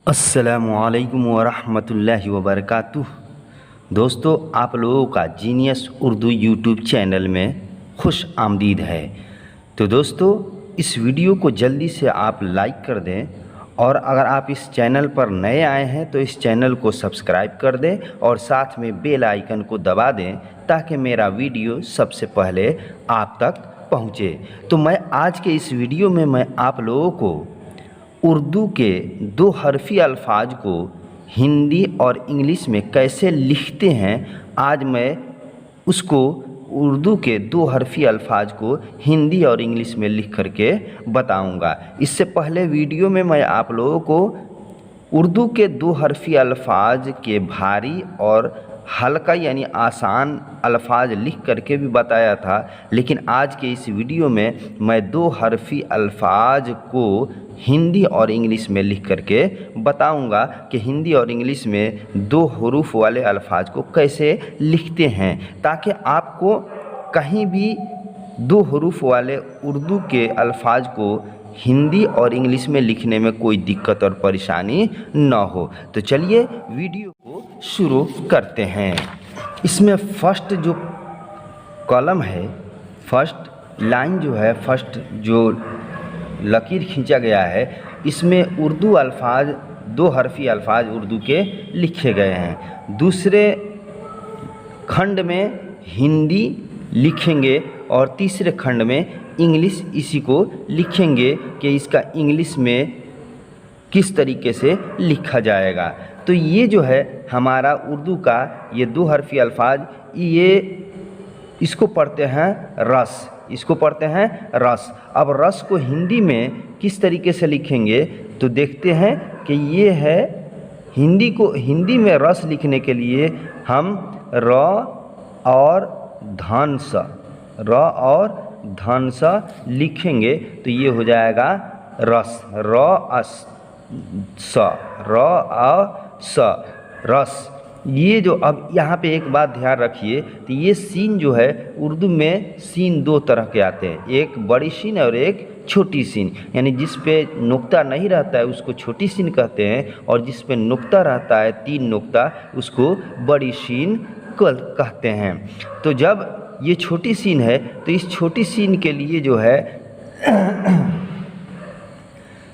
अस्सलामुअलैकुम वरहमतुल्लाहि वबरकातुह। दोस्तों, आप लोगों का जीनियस उर्दू यूट्यूब चैनल में खुश आमदीद है। तो दोस्तों, इस वीडियो को जल्दी से आप लाइक कर दें और अगर आप इस चैनल पर नए आए हैं तो इस चैनल को सब्सक्राइब कर दें और साथ में बेल आइकन को दबा दें ताकि मेरा वीडियो सबसे पहले आप तक पहुँचे। तो मैं आज के इस वीडियो में मैं आप लोगों को उर्दू के दो हरफ़ी अल्फाज को हिंदी और इंग्लिश में कैसे लिखते हैं, आज मैं उसको उर्दू के दो हरफ़ी अल्फाज को हिंदी और इंग्लिश में लिख करके बताऊंगा। इससे पहले वीडियो में मैं आप लोगों को उर्दू के दो हरफ़ी अल्फाज के भारी और हल्का यानी आसान अल्फाज लिख करके भी बताया था, लेकिन आज के इस वीडियो में मैं दो हरफ़ी अल्फाज को हिंदी और इंग्लिश में लिख करके बताऊंगा कि हिंदी और इंग्लिश में दो हरूफ वाले अल्फाज को कैसे लिखते हैं, ताकि आपको कहीं भी दो हरूफ वाले उर्दू के अल्फाज को हिंदी और इंग्लिश में लिखने में कोई दिक्कत और परेशानी न हो। तो चलिए वीडियो को शुरू करते हैं। इसमें फर्स्ट जो कॉलम है, फर्स्ट लाइन जो है, फर्स्ट जो लकीर खींचा गया है, इसमें उर्दू अल्फाज दो हरफ़ी अल्फाज उर्दू के लिखे गए हैं। दूसरे खंड में हिंदी लिखेंगे और तीसरे खंड में इंग्लिश इसी को लिखेंगे कि इसका इंग्लिश में किस तरीके से लिखा जाएगा। तो ये जो है हमारा उर्दू का ये दो हरफ़ी अल्फाज, ये इसको पढ़ते हैं रस, इसको पढ़ते हैं रस। अब रस को हिंदी में किस तरीके से लिखेंगे तो देखते हैं कि ये है हिंदी में रस लिखने के लिए हम र और धन सा लिखेंगे तो ये हो जाएगा रस, रस। ये जो अब यहाँ पे एक बात ध्यान रखिए, तो ये सीन जो है उर्दू में सीन दो तरह के आते हैं, एक बड़ी सीन और एक छोटी सीन। यानी जिस पे नुक्ता नहीं रहता है उसको छोटी सीन कहते हैं और जिस पे नुक्ता रहता है, तीन नुक्ता, उसको बड़ी सीन कहते हैं। तो जब ये छोटी सीन है तो इस छोटी सीन के लिए जो है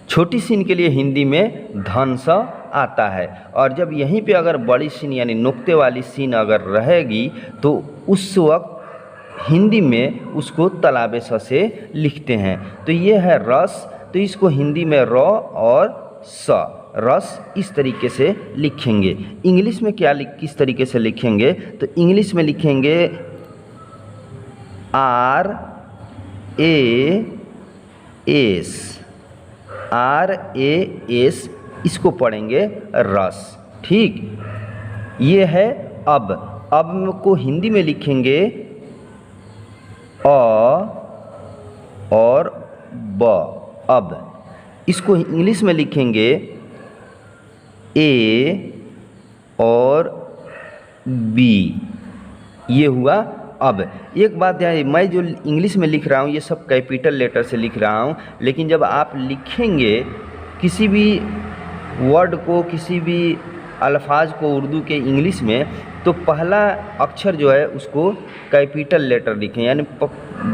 छोटी सीन के लिए हिंदी में धन सा आता है, और जब यहीं पे अगर बड़ी सीन यानी नुक्ते वाली सीन अगर रहेगी तो उस वक्त हिंदी में उसको तलाबे स से लिखते हैं। तो ये है रस, तो इसको हिंदी में र और स, रस इस तरीके से लिखेंगे। इंग्लिश में किस तरीके से लिखेंगे तो इंग्लिश में लिखेंगे RAS, इसको पढ़ेंगे रस। ठीक, ये है अब को हिंदी में लिखेंगे अ और ब, अब। इसको इंग्लिश में लिखेंगे A और B, ये हुआ अब। एक बात ध्यान, मैं जो इंग्लिश में लिख रहा हूँ ये सब कैपिटल लेटर से लिख रहा हूँ, लेकिन जब आप लिखेंगे किसी भी वर्ड को, किसी भी अल्फाज को उर्दू के इंग्लिश में, तो पहला अक्षर जो है उसको कैपिटल लेटर लिखें, यानी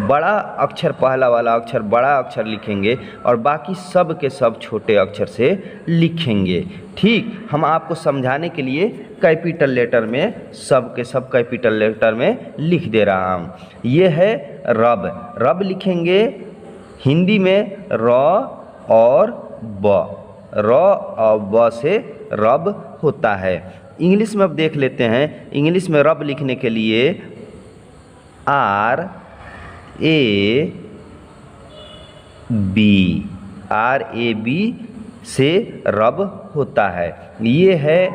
बड़ा अक्षर, पहला वाला अक्षर बड़ा अक्षर लिखेंगे और बाकी सब के सब छोटे अक्षर से लिखेंगे। ठीक, हम आपको समझाने के लिए कैपिटल लेटर में सब के सब कैपिटल लेटर में लिख दे रहा हूँ। ये है रब लिखेंगे हिंदी में र और ब, र और ब से रब होता है। इंग्लिश में अब देख लेते हैं, इंग्लिश में रब लिखने के लिए RAB से रब होता है। ये है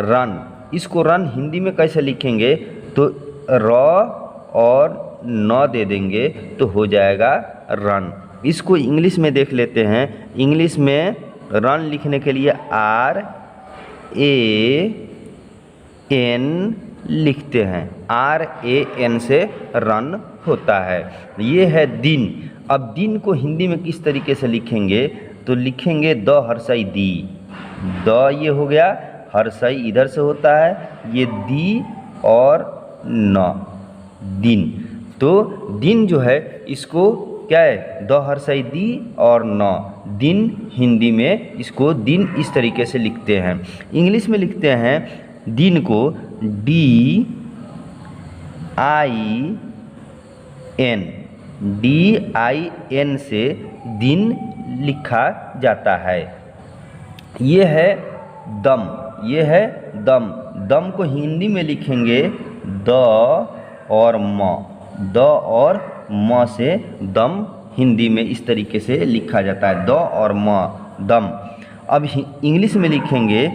रन, इसको रन हिंदी में कैसे लिखेंगे तो र और न दे देंगे तो हो जाएगा रन। इसको इंग्लिश में देख लेते हैं, इंग्लिश में रन लिखने के लिए RAN लिखते हैं, RAN से रन होता है। ये है दिन। अब दिन को हिंदी में किस तरीके से लिखेंगे तो लिखेंगे द हर्षई दी, द ये हो गया, हर्षई इधर से होता है, ये दी और न, दिन। तो दिन जो है इसको क्या है, द हर्षई दी और न, दिन हिंदी में इसको दिन इस तरीके से लिखते हैं। इंग्लिश में लिखते हैं दिन को DIN, DIN से दिन लिखा जाता है। ये है दम, ये है दम। दम को हिंदी में लिखेंगे द और म, द और म से दम हिंदी में इस तरीके से लिखा जाता है, द और म, दम। अब इंग्लिश में लिखेंगे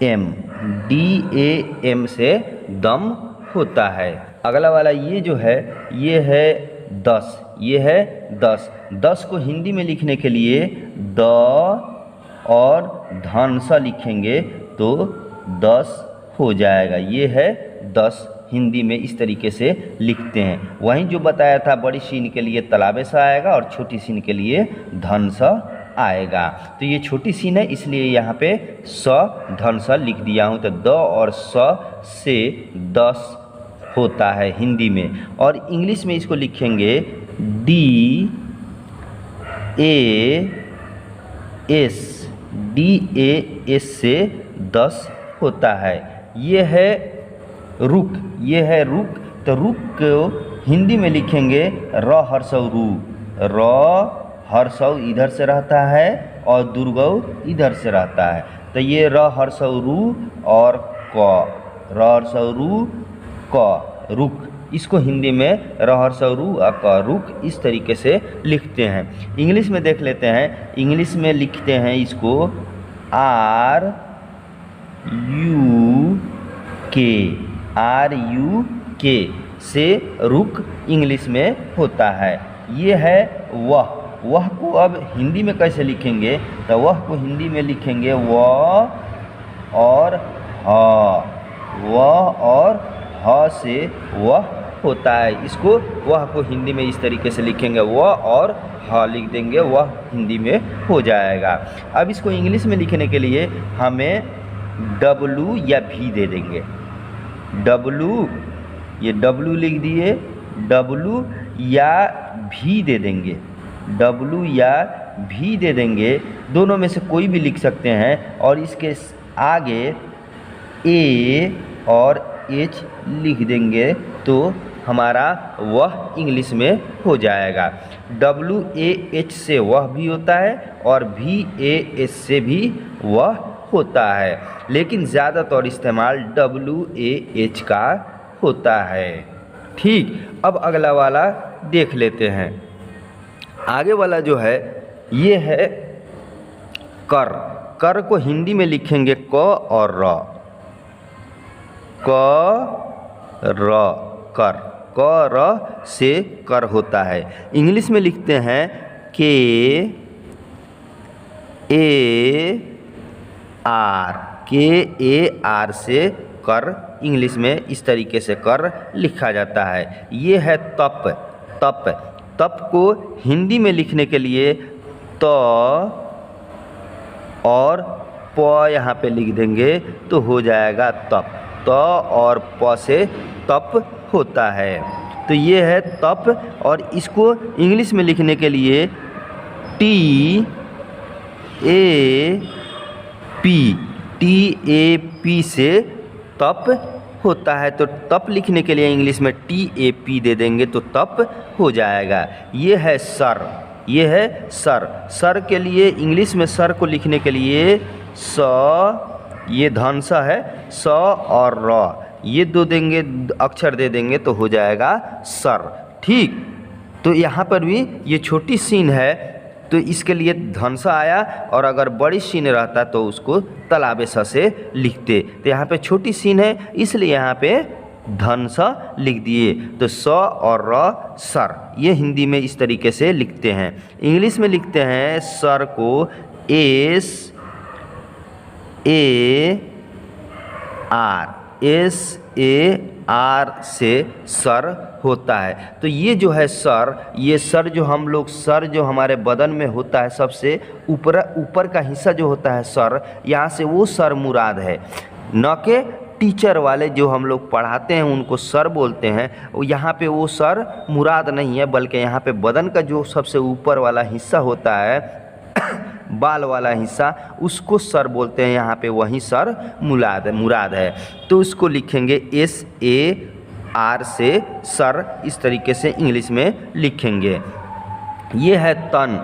DAM से दम होता है। अगला वाला ये जो है ये है 10, ये है 10। 10 को हिंदी में लिखने के लिए द और धनसा लिखेंगे तो 10 हो जाएगा। ये है 10, हिंदी में इस तरीके से लिखते हैं। वहीं जो बताया था बड़ी सीन के लिए तलाबे सा आएगा और छोटी सीन के लिए धन सा आएगा। तो ये छोटी सीन है इसलिए यहाँ पे स धन सा लिख दिया हूँ। तो द और स से 10 होता है हिंदी में। और इंग्लिश में इसको लिखेंगे DAS से 10 होता है। ये है रुक, ये है रुक। तो रुक को हिंदी में लिखेंगे र हर्षौ रू, र हर्षौ इधर से रहता है और दुर्गौ इधर से रहता है। तो ये र हर्षौ रू और क, र हर्षौ रू क, रुक। इसको हिंदी में र हर्षौ रू और क, रुक इस तरीके से लिखते हैं। इंग्लिश में देख लेते हैं। इंग्लिश में लिखते हैं इसको RUK से रुक इंग्लिश में होता है। ये है वह। वह को अब हिंदी में कैसे लिखेंगे, तो वह को हिंदी में लिखेंगे वह और ह, वह और ह से वह होता है। इसको वह को हिंदी में इस तरीके से लिखेंगे, वह और ह लिख देंगे, वह हिंदी में हो जाएगा। अब इसको इंग्लिश में लिखने के लिए हमें W या V दे देंगे। W, ये W लिख दिए, W या V दे देंगे, W या V दे देंगे। दोनों में से कोई भी लिख सकते हैं। और इसके आगे A और H लिख देंगे तो हमारा वह इंग्लिश में हो जाएगा। WAH से वह भी होता है और VAS से भी वह होता है, लेकिन ज़्यादातर इस्तेमाल WAH का होता है। ठीक, अब अगला वाला देख लेते हैं। आगे वाला जो है ये है कर। कर को हिंदी में लिखेंगे क और र, क र, कर, क र से कर होता है। इंग्लिश में लिखते हैं KAR से कर इंग्लिश में इस तरीके से कर लिखा जाता है। ये है तप। तप, तप को हिंदी में लिखने के लिए त और प यहाँ पे लिख देंगे तो हो जाएगा तप। त और प से तप होता है। तो ये है तप। और इसको इंग्लिश में लिखने के लिए TAP से तप होता है। तो तप लिखने के लिए इंग्लिश में TAP दे देंगे तो तप हो जाएगा। ये है सर, ये है सर। सर के लिए इंग्लिश में सर को लिखने के लिए स, ये धन सा है, स और र, ये दो देंगे, अक्षर दे देंगे तो हो जाएगा सर। ठीक, तो यहाँ पर भी ये छोटी सीन है तो इसके लिए धनसा आया, और अगर बड़ी सीन रहता तो उसको तलाबे सा से लिखते। तो यहाँ पे छोटी सीन है इसलिए यहाँ पे धनसा लिख दिए। तो स और र सर, ये हिंदी में इस तरीके से लिखते हैं। इंग्लिश में लिखते हैं सर को SAR आर से सर होता है। तो ये जो है सर, ये सर जो हम लोग, सर जो हमारे बदन में होता है सबसे ऊपर का हिस्सा जो होता है सर, यहाँ से वो सर मुराद है, न कि टीचर वाले जो हम लोग पढ़ाते हैं उनको सर बोलते हैं। यहाँ पे वो सर मुराद नहीं है, बल्कि यहाँ पे बदन का जो सबसे ऊपर वाला हिस्सा होता है बाल वाला हिस्सा, उसको सर बोलते हैं। यहाँ पे वही सर मुराद है। तो उसको लिखेंगे SAR से सर, इस तरीके से इंग्लिश में लिखेंगे। ये है तन।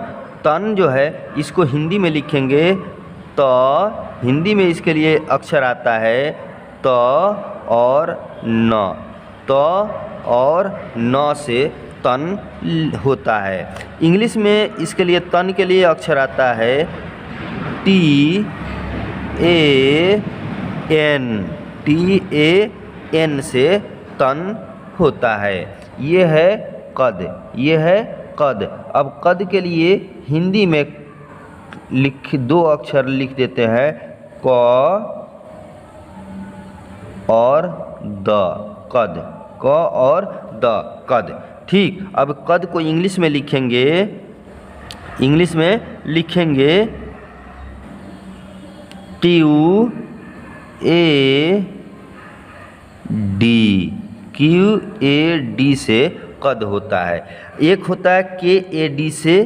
तन जो है इसको हिंदी में लिखेंगे तो हिंदी में इसके लिए अक्षर आता है त और न, त और न से तन होता है। इंग्लिश में इसके लिए तन के लिए अक्षर आता है TAN से तन होता है। ये है कद, ये है कद। अब कद के लिए हिंदी में दो अक्षर लिख देते हैं, क और द, कद, क और द, कद। ठीक, अब कद को इंग्लिश में लिखेंगे, इंग्लिश में लिखेंगे QAD से कद होता है। एक होता है KAD से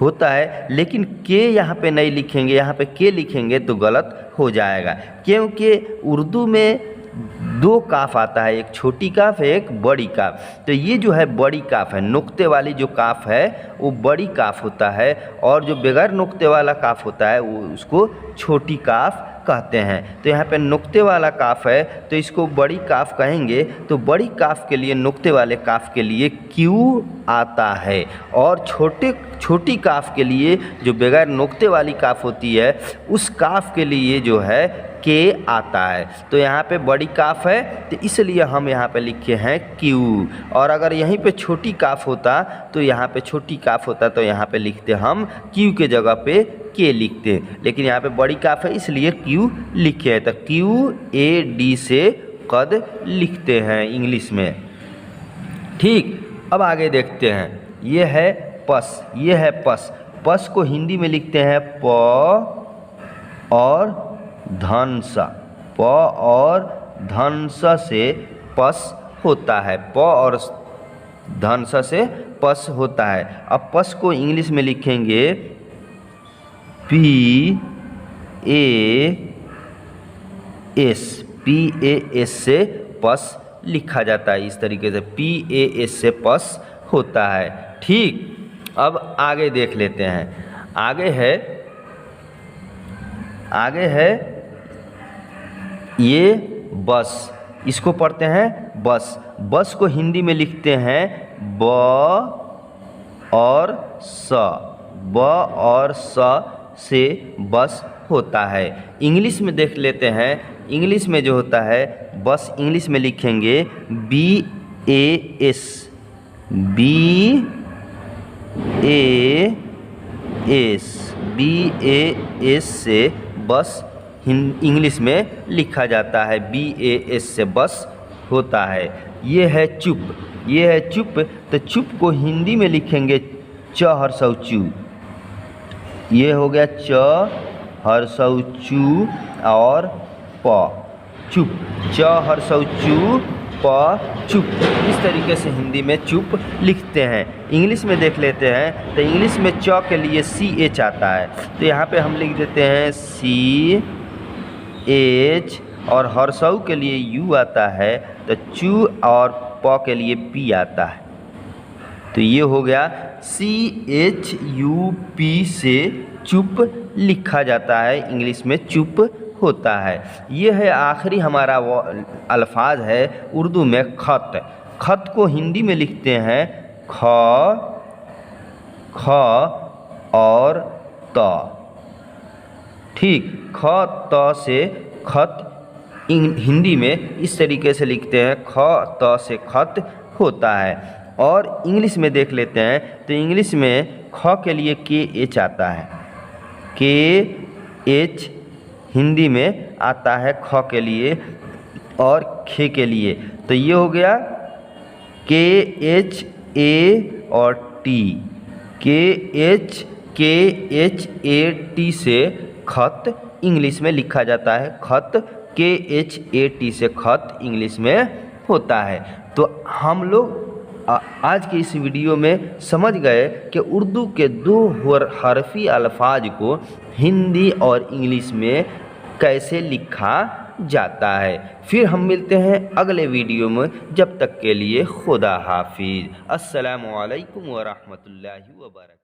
होता है, लेकिन के यहाँ पे नहीं लिखेंगे, यहाँ पे के लिखेंगे तो गलत हो जाएगा, क्योंकि उर्दू में दो काफ आता है, एक छोटी काफ है, एक बड़ी काफ। तो ये जो है बड़ी काफ है, नुक्ते वाली जो काफ है वो बड़ी काफ होता है, और जो बगैर नुक्ते वाला काफ होता है वो उसको छोटी काफ कहते हैं। तो यहाँ पे नुक्ते वाला काफ है तो इसको बड़ी काफ कहेंगे। तो बड़ी काफ के लिए, नुक्ते वाले काफ के लिए क्यू आता है, और छोटी काफ के लिए जो बगैर नुक्ते वाली काफ होती है उस काफ के लिए जो है के आता है। तो यहाँ पे बड़ी काफ है तो इसलिए हम यहाँ पे लिखे हैं क्यू, और अगर यहीं पे छोटी काफ होता तो यहाँ पे छोटी काफ होता तो यहाँ पे लिखते हम क्यू के जगह पे के लिखते, लेकिन यहाँ पे बड़ी काफ है इसलिए क्यू लिखे हैं। तो QAD से कद लिखते हैं इंग्लिश में। ठीक, अब आगे देखते हैं। ये है पस, ये है पस। पस को हिंदी में लिखते हैं प और धनसा, प और धनसा से पस होता है, प और धनसा से पस होता है। अब पस को इंग्लिश में लिखेंगे PAS से पस लिखा जाता है, इस तरीके से PAS से पस होता है। ठीक, अब आगे देख लेते हैं। आगे है ये बस, इसको पढ़ते हैं बस। बस को हिंदी में लिखते हैं ब और स, ब और स से बस होता है। इंग्लिश में देख लेते हैं। इंग्लिश में जो होता है बस, इंग्लिश में लिखेंगे BAS, BAS से बस इंग्लिश में लिखा जाता है, BAS से बस होता है। ये है चुप, ये है चुप। तो चुप को हिंदी में लिखेंगे च हर्षौ चू, ये हो गया च हर्षौ चू और प, चुप, च हर्षौ चू प, चुप। इस तरीके से हिंदी में चुप लिखते हैं। इंग्लिश में देख लेते हैं। तो इंग्लिश में च के लिए CH आता है, तो यहाँ पे हम लिख देते हैं CH, और हर्षौ के लिए U आता है, तो चू, और प के लिए P आता है। तो ये हो गया CHUP से चुप लिखा जाता है, इंग्लिश में चुप होता है। ये है आखिरी हमारा वो अल्फाज है उर्दू में खत। खत को हिंदी में लिखते हैं ख और त। ठीक, ख त से खत हिंदी में इस तरीके से लिखते हैं, ख त से खत होता है। और इंग्लिश में देख लेते हैं। तो इंग्लिश में ख के लिए KH आता है, KH हिंदी में आता है ख के लिए, और खे के लिए। तो ये हो गया KHA और T, KHAT से खत इंग्लिश में लिखा जाता है। खत KHAT से खत इंग्लिश में होता है। तो हम लोग आज के इस वीडियो में समझ गए कि उर्दू के दो हरफी अल्फाज को हिंदी और इंग्लिश में कैसे लिखा जाता है। फिर हम मिलते हैं अगले वीडियो में, जब तक के लिए खुदा हाफिज़। अस्सलामु अलैकुम व रहमतुल्लाहि व बरकातहू।